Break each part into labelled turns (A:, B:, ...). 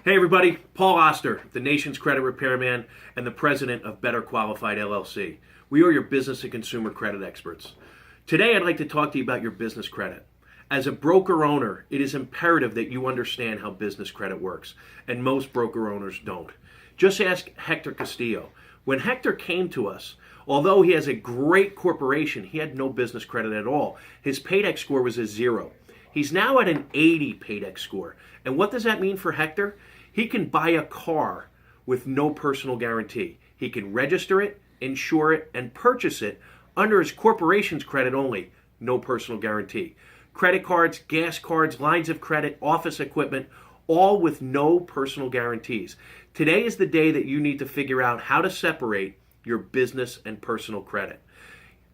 A: Hey everybody, Paul Oster, the nation's credit repairman and the president of Better Qualified LLC. We are your business and consumer credit experts. Today I'd like to talk to you about your business credit. As a broker owner, it is imperative that you understand how business credit works, and most broker owners don't. Just ask Hector Castillo. When Hector came to us, although he has a great corporation, he had no business credit at all. His Paydex score was a 0. He's now at an 80 Paydex score. And what does that mean for Hector? He can buy a car with no personal guarantee. He can register it, insure it, and purchase it under his corporation's credit only, no personal guarantee. Credit cards, gas cards, lines of credit, office equipment, all with no personal guarantees. Today is the day that you need to figure out how to separate your business and personal credit.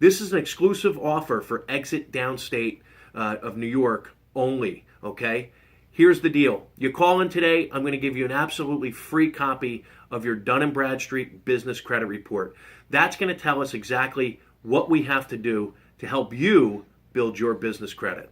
A: This is an exclusive offer for Exit Downstate of New York only, okay? Here's the deal. You call in today, I'm going to give you an absolutely free copy of your Dun & Bradstreet Business Credit Report. That's going to tell us exactly what we have to do to help you build your business credit.